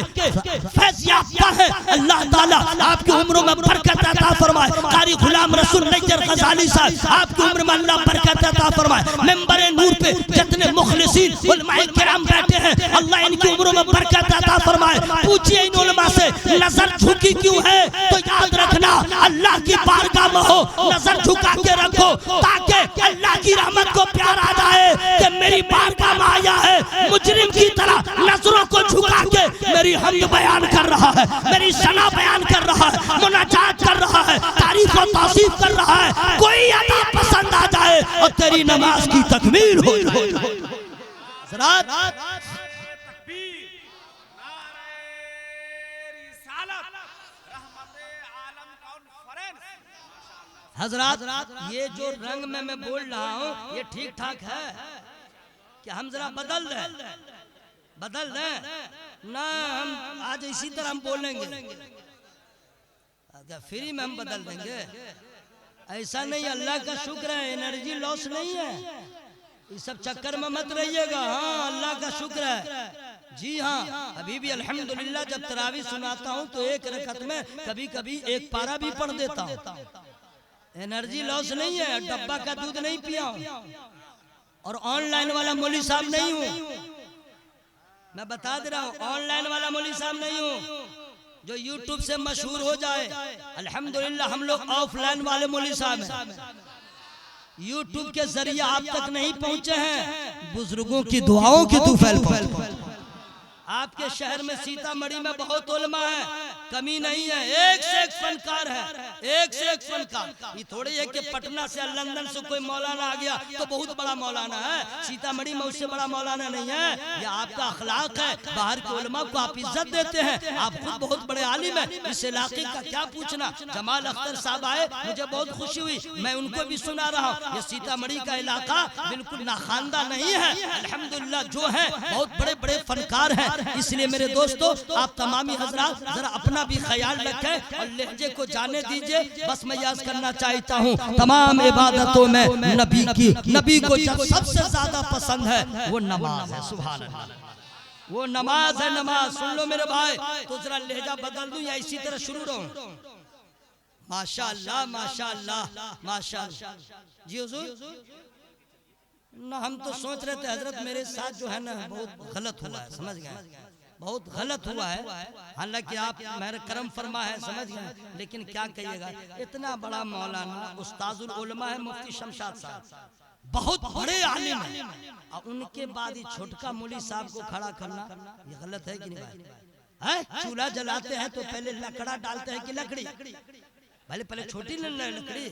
فیض یافتہ ہیں، اللہ تعالیٰ آپ کی عمروں میں برکت عطا فرمائے۔ قاری غلام رسول نیجر غزالی صاحب آپ کی عمر میں اللہ برکت عطا فرمائے۔ ممبر نور پہ جتنے مخلصین علماء کرام بیٹھے ہیں، اللہ ان کی عمروں میں برکت عطا فرمائے۔ پوچھئے ان علماء سے نظر جھکی کیوں ہے؟ تو یاد رکھنا اللہ کی بارگاہ میں ہو نظر جھکا کے رکھو تاکہ اللہ کی رحمت کو پیار آ جائے کہ میری بارگاہ میں آیا ہے مجرم کی طرح نظروں کو جھکا کے میری حمد بیان کر رہا ہے، میری ثنا بیان کر رہا ہے، مناجات کر رہا ہے، تعریف و توصیف کر رہا ہے۔ کوئی ادا پسند آ جائے اور تیری نماز کی تکمیل ہو جائے۔ حضرات تکبیر، نعرہ رسالت، رحمت عالم کانفرنس۔ حضرات یہ جو رنگ میں بول رہا ہوں یہ ٹھیک ٹھاک ہے کہ ہم ذرا بدل دیں نہ ہم آج اسی طرح ہم بولیں گے فری میں ہم بدل دیں گے؟ ایسا نہیں، اللہ کا شکر ہے انرجی لاس نہیں ہے، یہ سب چکر میں مت رہیے گا۔ ہاں اللہ کا شکر ہے، جی ہاں ابھی بھی الحمدللہ جب تراویح سناتا ہوں تو ایک رکعت میں کبھی کبھی ایک پارہ بھی پڑھ دیتا ہوں۔ انرجی لاس نہیں ہے، ڈبہ کا دودھ نہیں پیا ہوں اور آن لائن والا مولوی صاحب نہیں ہوں، میں بتا دے رہا ہوں آن لائن والا مولوی صاحب نہیں ہوں جو یوٹیوب سے مشہور ہو جائے۔ الحمدللہ ہم لوگ آف لائن والے مولوی صاحب ہیں، یوٹیوب کے ذریعے آپ تک نہیں پہنچے ہیں، بزرگوں کی دعاؤں کی توفیل پہنچے۔ آپ کے شہر میں سیتا مڑی میں بہت علماء ہیں، کمی نہیں ہے، ایک سے ایک فنکار ہے، ایک سے ایک فنکار۔ یہ تھوڑی ہے کہ پٹنہ سے لندن سے کوئی مولانا آ گیا تو بہت بڑا مولانا ہے، سیتا مڑی میں اس سے بڑا مولانا نہیں ہے۔ یہ آپ کا اخلاق ہے، باہر کے علماء کو آپ عزت دیتے ہیں، آپ خود بہت بڑے عالم ہیں، اس علاقے کا کیا پوچھنا۔ جمال اختر صاحب آئے، مجھے بہت خوشی ہوئی، میں ان کو بھی سنا رہا ہوں۔ یہ سیتا مڑی کا علاقہ بالکل ناخواندہ نہیں ہے، الحمدللہ جو ہے بہت بڑے بڑے فنکار ہیں۔ اس لیے میرے دوستو آپ تمامی حضرات ذرا اپنا بھی خیال رکھیں اور لہجے کو جانے دیجئے۔ بس میں یاد کرنا چاہتا ہوں تمام عبادتوں میں نبی کو جب سب سے زیادہ پسند ہے وہ نماز ہے۔ سبحان اللہ، وہ نماز ہے، نماز۔ سن لو میرے بھائی، تو ذرا لہجہ بدل دوں یا اسی طرح شروع رہوں؟ ماشاءاللہ ماشاءاللہ ماشاءاللہ۔ جی حضور نہ ہم تو سوچ رہے تھے حضرت میرے ساتھ جو ہے نا بہت غلط ہوا ہے، سمجھ گئے، بہت غلط ہوا ہے، حالانکہ آپ میرے کرم فرما ہے، سمجھ گئے، لیکن کیا کہیے گا، اتنا بڑا مولانا استاذ العلماء ہے مفتی شمشاد صاحب، بہت بڑے عالم ہیں، اور ان کے بعد یہ چھوٹکا مولی صاحب کو کھڑا کرنا یہ غلط ہے کہ نہیں بھائی؟ چولہا جلاتے ہیں تو پہلے لکڑا ڈالتے ہیں کہ لکڑی؟ پہلے چھوٹی لکڑی،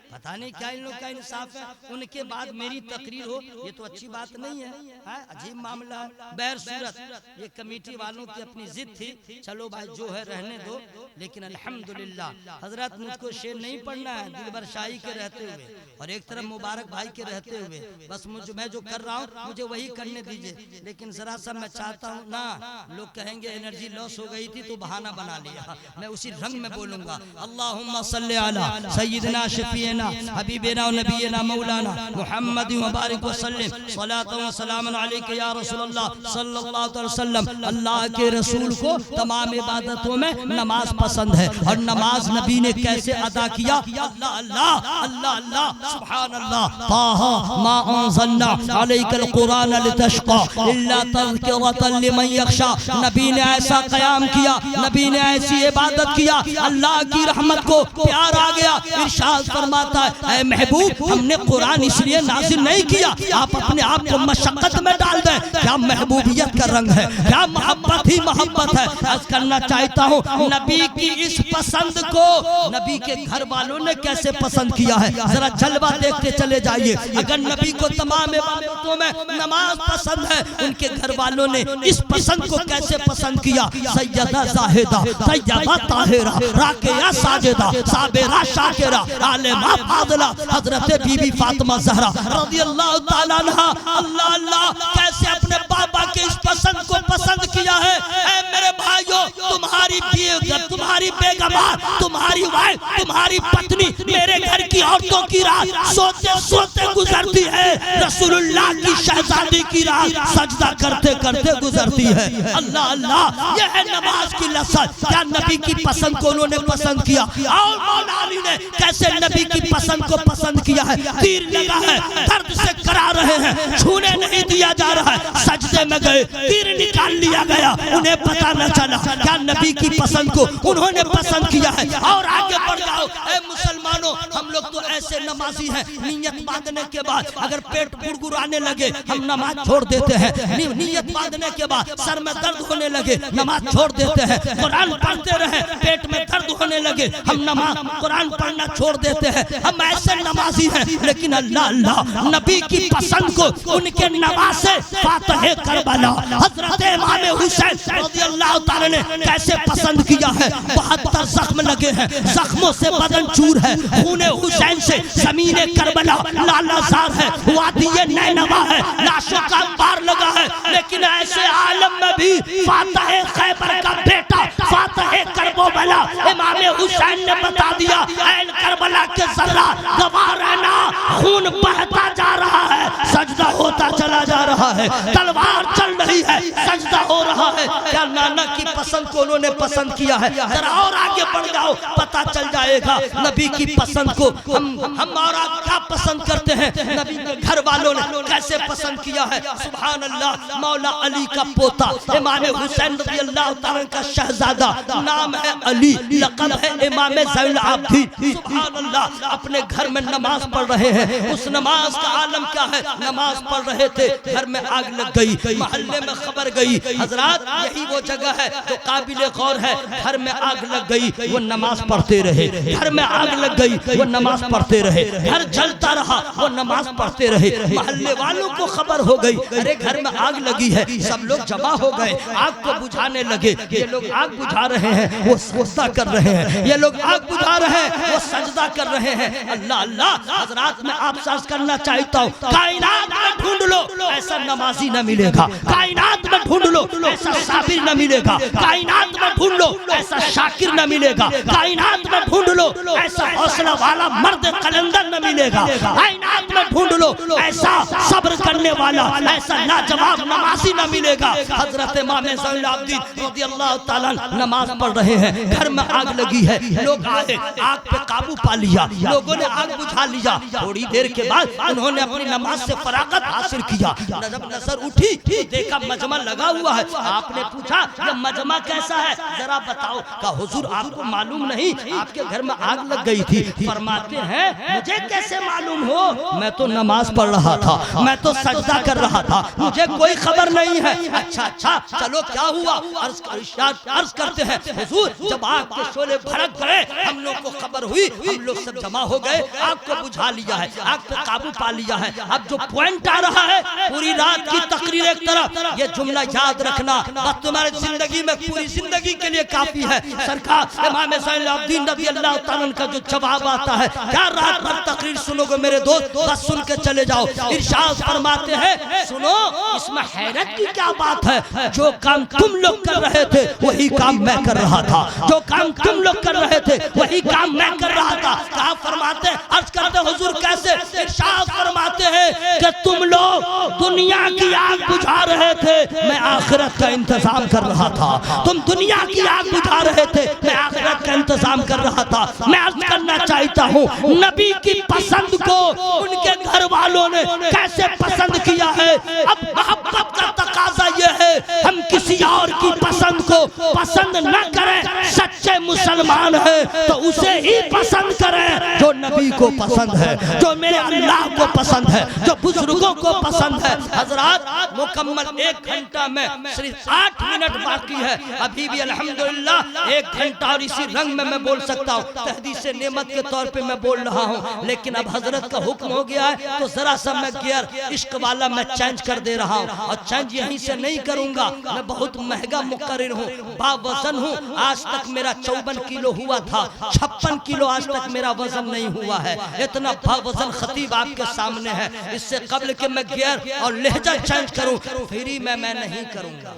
پتہ نہیں کیا ان لوگ کا انصاف ہے۔ ان کے بعد میری تقریر ہو، یہ تو اچھی بات نہیں ہے، عجیب معاملہ ہے۔ بہر صورت یہ کمیٹی والوں کی اپنی ضد تھی، چلو بھائی جو ہے رہنے دو، لیکن الحمدللہ حضرات مجھ کو شعر نہیں پڑھنا ہے دلبر شاہی کے رہتے ہوئے اور ایک طرف مبارک بھائی کے رہتے ہوئے، بس میں جو کر رہا ہوں مجھے وہی کرنے دیجئے، لیکن ذرا سا میں چاہتا ہوں نا لوگ کہیں گے انرجی لاس ہو گئی تھی تو بہانہ بنا لیا، میں اسی رنگ میں بولوں گا۔ اللہم صلی علی سیدنا شفیعنا حبیبنا و نبینا مولانا محمد مبارک وسلم، صلاۃ و سلام علیک یا رسول اللہ صلی اللہ علیہ وسلم۔ اللہ کے رسول کو تمام عبادتوں میں نماز پسند ہے، اور نماز نبی نے کیسے ادا کیا؟ اللہ اللہ اللہ اللہ سبحان اللہ۔ طٰہ ما انزلنا علیک القرآن لتشقى الا تذکرۃ لمن یخشی، نبی نے ایسا قیام کیا، نبی نے ایسی عبادت کیا، اللہ کی رحمت کو پیار آ گیا۔ ارشاد فرماتا ہے اے محبوب ہم نے قرآن اس لیے نازل نہیں کیا آپ اپنے آپ کو مشقت میں ڈال دیں۔ کیا محبوبیت کا رنگ ہے، کیا محبت ہی محبت ہے۔ عرض کرنا چاہتا ہوں نبی کی اس پسند کو نبی کے گھر والوں نے کیسے پسند کیا ہے، ذرا جلوہ دیکھتے چلے جائیے۔ اگر نبی کو تمام عبادتوں میں نماز پسند ہے، ان کے گھر والوں نے اس پسند کو کیسے پسند کیا۔ سیدہ زاہدہ، طیبہ طاہرہ، راکعہ ساجدہ، صابرہ شاکرہ، عالمہ فاضلہ، حضرت بی بی فاطمہ زہرا رضی اللہ تعالیٰ عنہ۔ اللہ اللہ کیسے اپنے بابا کے اس پسند کو پسند کیا ہے۔ اے میرے تمہاری بیگمات، تمہاری وائف، تمہاری پتنی میرے گھر کی عورتوں کی رات سوتے سوتے گزرتی ہے، رسول اللہ کی شہزادی کی رات سجدہ کرتے کرتے گزرتی ہے۔ اللہ اللہ، یہ ہے نماز کی لذت۔ کیا نبی کی پسند کو انہوں نے پسند کیا؟ اور مولا علی نے کیسے نبی کی پسند کو پسند کیا ہے؟ تیر لگا ہے، درد سے کرا رہے ہیں، چھونے نہیں دیا جا رہا ہے، سجدے میں گئے، تیر نکال لیا گیا، انہیں پتہ نہ چلا۔ کیا نبی کی پسند کو انہوں نے پسند کیا ہے؟ اور آگے بڑھ جاؤ اے مسلمانوں، ہم لوگ تو ایسے نمازی ہیں، نیت باندھنے کے بعد اگر پیٹ گڑگڑانے لگے ہم نماز چھوڑ دیتے ہیں، نیت باندھنے کے بعد سر میں درد ہونے لگے نماز چھوڑ دیتے ہیں، قرآن پڑھتے رہے پیٹ میں درد ہونے لگے ہم قرآن پڑھنا چھوڑ دیتے ہیں، ہم ایسے نمازی ہیں۔ لیکن اللہ اللہ، نبی کی پسند کو ان کے نواسے فاتح کربلا حضرت امام حسین رضی اللہ تعالی نے کیسے پسند کیا ہے؟ 72 زخم لگے ہیں، زخموں سے بدن چور ہے، خون حسین سے زمین کربلا لالازار ہے، وادی نینوا ہے، لاشوں کا انبار لگا ہے۔ لیکن ایسے عالم میں بھی فاتح خیبر کا بیٹا فاتح کربلا امام حسین نے بتا دیا، اے کربلا کے ذرہ گواہ رہنا، خون بہتا جا رہا ہے، سجدہ ہوتا چلا جا رہا ہے، تلوار چل رہی ہے، سجدہ ہو رہا ہے۔ کیا نانا کی پسند کو انہوں نے پسند کیا ہے؟ ذرا اور آگے بڑھ جاؤ، پتہ چل جائے گا نبی کی پسند کو ہم اور آپ کیا پسند کرتے ہیں، نبی کے گھر والوں نے کیسے پسند کیا ہے۔ سبحان اللہ، مولا علی کا پوتا امام حسین رضی اللہ تعالیٰ کا شہزادہ، نام ہے علی، لقب ہے امام زین العابدین۔ سبحان اللہ، اپنے گھر میں نماز پڑھ رہے ہیں، اس نماز کا عالم کیا ہے؟ نماز پڑھ رہے تھے، گھر میں آگ لگ گئی، محلے میں خبر گئی۔ حضرات یہی وہ جگہ ہے جو قابل غور ہے، گھر میں آگ لگ گئی وہ نماز پڑھتے رہے، گھر میں آگ لگ گئی وہ نماز پڑھتے رہے، گھر جلتا رہا وہ نماز پڑھتے رہے۔ محلے والوں کو خبر ہو گئی، ارے گھر میں آگ لگی ہے، سب لوگ جمع ہو گئے، آگ کو بجھانے لگے۔ یہ لوگ آگ بجھا رہے ہیں وہ سجدہ کر رہے ہیں، یہ لوگ آگ بجھا رہے ہیں وہ سجدہ کر رہے ہیں۔ اللہ اللہ، حضرات میں آپ سے عرض کرنا چاہتا ہوں، کائنات میں ڈھونڈ لو ایسا نمازی نہ ملے گا، کائنات میں ڈھونڈ لو ایسا صابر نہ ملے گا، کائنات میں ڈھونڈ لو ایسا شاکر نہ ملے گا، کائنات میں ڈھونڈ لو ایسا حوصلہ والا مرد قلندر نہ ملے گا، کائنات میں ڈھونڈ لو ایسا صبر کرنے والا ایسا لاجواب نمازی نہ ملے گا۔ حضرت امام زین العابدین رضی اللہ تعالیٰ نماز پڑھ رہے ہیں، گھر میں آگ لگی ہے، لوگ آئے، آگ پہ قابو پا لیا، لوگوں نے آگ بجھا لیا۔ تھوڑی دیر کے بعد انہوں نے اپنی نماز سے فراغت حاصل کیا، جب نظر اٹھی دیکھا مجمع لگا ہوا ہے۔ آپ نے پوچھا یہ مجمع کیسا ہے ذرا بتاؤ؟ کہا حضور آپ کو معلوم نہیں آپ کے گھر میں آگ لگ گئی تھی؟ فرماتے ہیں مجھے کیسے معلوم ہو، میں تو نماز پڑھ رہا تھا، میں تو سجدہ کر رہا تھا، مجھے کوئی خبر نہیں ہے۔ اچھا چلو کیا ہوا؟ عرض کرتے ہیں حضور جب آگ کے شعلے بھڑک گئے ہم لوگ کو خبر ہوئی، ہم لوگ سب جمع ہو گئے، آگ کو بجھا لیا ہے، آگ پہ قابو پا لیا ہے۔ اب جو پوائنٹ آ رہا ہے، پوری رات کی تقریر ایک طرف، یہ جملہ یاد رکھنا بس تمہاری زندگی میں پوری زندگی کے لیے کافی ہے۔ سرکار امام زین العابدین رضی اللہ تعالیٰ کا جو جواب آتا ہے، کیا رات بھر تقریر سنو گے میرے دوست؟ بس سن کے چلے جاؤ۔ ارشاد فرماتے ہیں سنو اس میں حیرت کی کیا بات ہے، جو کام تم لوگ کر رہے تھے وہی کام میں کر رہا تھا، جو کام تم لوگ کر رہے تھے وہی کام میں کر رہا تھا۔ کہا فرماتے عرض کرتے حضور کیسے؟ ارشاد فرماتے ہیں کہ تم لوگ دنیا کی آگ بجھا رہے تھے، میں آخرت کا انتظام کر رہا تھا، تم دنیا کی آگ بجھا رہے تھے، میں آخرت کا انتظام کر رہا تھا۔ میں عرض کرنا چاہتا ہوں نبی کی پسند کو ان کے گھر والوں نے کیسے پسند کیا ہے؟ اب محبت کا تقاضا یہ ہے ہم کسی اور کی پسند کو پسند نہ کریں، سچے مسلمان ہیں تو اسے ہی پسند کریں جو نبی کو پسند ہے، جو میرے اللہ کو پسند ہے، جو بزرگوں کو پسند ہے۔ حضرات مکمل 1 گھنٹہ میں صرف 8 منٹ باقی ہے، ابھی بھی الحمدللہ 1 گھنٹہ اور اسی رنگ میں بول سکتا ہوں، تحدیث نعمت کے طور پہ میں بول رہا ہوں، لیکن اب حضرت کا حکم ہو گیا ہے تو ذرا سا میں گیئر عشق والا میں چینج کر دے رہا ہوں، اور چینج یہیں سے نہیں کروں گا، میں بہت مہنگا مقرر ہوں، باوزن ہوں، آج تک میرا 54 کلو ہوا تھا، 56 کلو آج تک میرا وزن نہیں ہوا ہے، اتنا باوزن خطیب آپ کے سامنے ہے، اس سے قبل کہ میں گیئر اور لہجہ چینج کروں فری میں نہیں کروں گا۔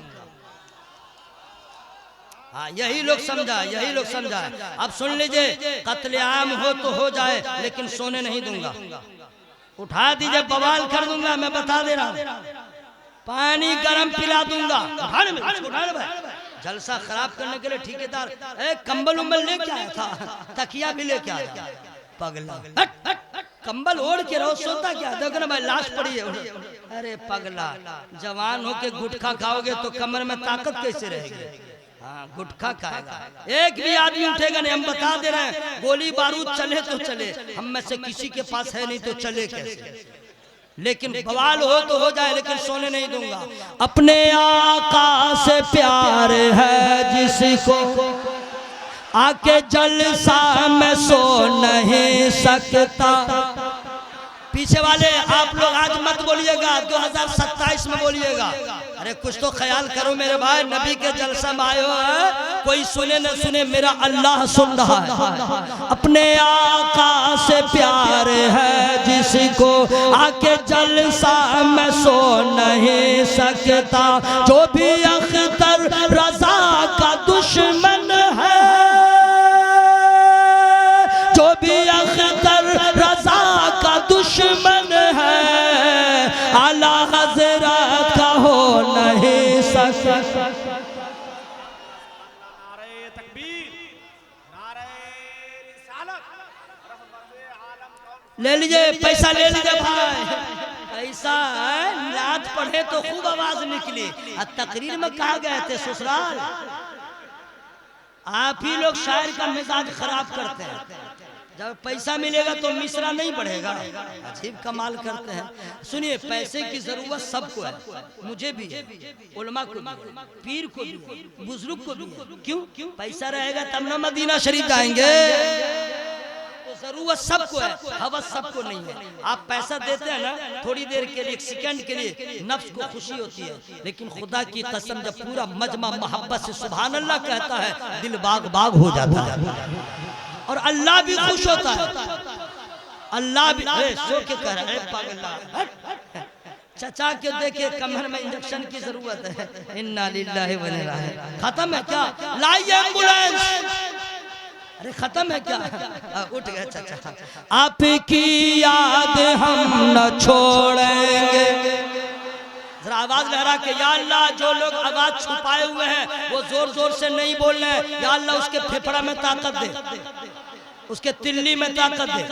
ہاں یہی لوگ سمجھا، یہی لوگ سمجھا۔ اب سن لیجئے، قتل عام ہو تو ہو جائے لیکن سونے نہیں دوں گا، اٹھا دیجئے بوال کر دوں گا، میں بتا دے رہا ہوں، پانی گرم پلا دوں گا، جلسہ خراب کرنے کے لئے ٹھیکیدار کمبل امبل لے کے آیا تھا، تکیہ بھی لے کے آیا، پگلا کمبل اوڑ کے رہو، سوتا کیا، دیکھو نا بھائی لاش پڑی ہے، ارے پگلا جوان ہو کے گٹکھا کھاؤ گے تو کمر میں طاقت کیسے رہے گی؟ ہاں گٹکھا کھائے گا، ایک بھی آدمی اٹھے گا نہیں، ہم بتا دے رہے ہیں، گولی بارود چلے تو چلے، ہم میں سے کسی کے پاس ہے نہیں تو چلے کیسے، لیکن بوال ہو تو ہو جائے لیکن سونے نہیں دوں گا۔ اپنے آقا سے پیار ہے جس کو آکے جلسہ میں سو نہیں سکتا۔ پیچھے والے آپ لوگ آج مت بولیے گا، 2027 میں بولیے گا، ارے کچھ تو خیال کرو میرے بھائی، نبی کے جلسہ میں آئے ہو ہے، کوئی سنے نہ سنے میرا اللہ سن رہا ہے۔ اپنے آقا سے پیار ہے جس کو آکے جلسہ میں سو نہیں سکتا، جو بھی اختر رضا کا دشمن ہے، جو بھی اختر رضا کا دشمن ہے، اعلیٰ حضرت کا ہو نہیں سکتا۔ نعرہ تکبیر، نعرہ رسالت، رحمت عالم کون لے لیجئے پیسہ، لے لیجئے بھائی، پیسہ ہے، نعت پڑھے تو خوب آواز نکلی، تقریر میں کہا گئے تھے سسرال، آپ ہی لوگ شاعر کا مزاج خراب کرتے ہیں، جب پیسہ ملے گا تو مصرع نہیں بڑھے گا، عجیب کمال کرتے ہیں۔ سنیے پیسے کی ضرورت سب کو ہے، مجھے بھی ہے، علماء کو بھی ہے، پیر کو بھی ہے، بزرگ کو بھی ہے، کیوں؟ پیسہ رہے گا تب نہ مدینہ شریف جائیں گے، تو ضرورت سب کو ہے، حوث سب کو نہیں ہے۔ آپ پیسہ دیتے ہیں نا تھوڑی دیر کے لیے، ایک سیکنڈ کے لیے نفس کو خوشی ہوتی ہے، لیکن خدا کی قسم جب پورا مجمع محبت سے سبحان اللہ کہتا ہے، دل باغ باغ ہو جاتا ہے اور اللہ بھی خوش ہوتا ہے، اللہ بھی سو کے کہہ رہا ہے پاگلا، چچا کے دیکھے کمر میں انجیکشن کی ضرورت ہے، انا للہ و انا الیہ راجعون، ختم ہے کیا؟ لائیے ایمبولینس، ارے ختم ہے کیا؟ اٹھ گئے چچا، آپ کی یاد ہم نہ چھوڑیں گے، ذرا آواز لہرا کہ یا اللہ جو لوگ آواز چھپائے ہوئے ہیں وہ زور زور سے نہیں بول رہے ہیں، یا اللہ اس کے پھپڑا میں طاقت دے، اس کے تلی میں طاقت دے،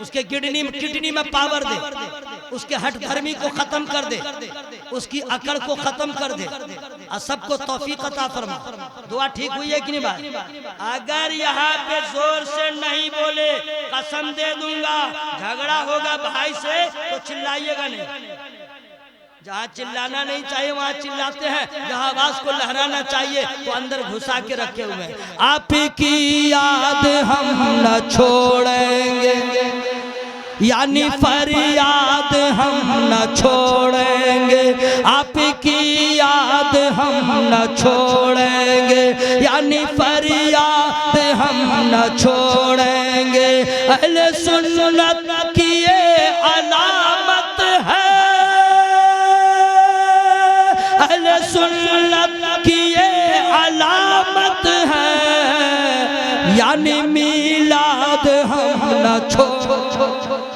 اس کے کڈنی میں پاور دے، اس کے ہٹ دھرمی کو ختم کر دے، اس کی اکڑ کو ختم کر دے، اور سب کو توفیق عطا فرما۔ دعا ٹھیک ہوئی ہے کہ نہیں بات؟ اگر یہاں پہ زور سے نہیں بولے قسم دے دوں گا جھگڑا ہوگا بھائی سے تو چلائیے گا نہیں، جہاں چلانا نہیں چاہیے وہاں چلاتے ہیں، جہاں آواز کو لہرانا چاہیے تو اندر گھسا کے رکھے ہوئے ہیں۔ آپ کی یاد ہم نہ چھوڑیں گے، یعنی فریاد ہم نہ چھوڑیں گے، آپ کی یاد ہم نہ چھوڑیں گے، یعنی فریاد ہم نہ چھوڑیں گے، اہل سنت کی یہ علامت ہے، اہل سنت کی یہ علامت ہے، یعنی میلاد ہم نہ چھوڑیں گے۔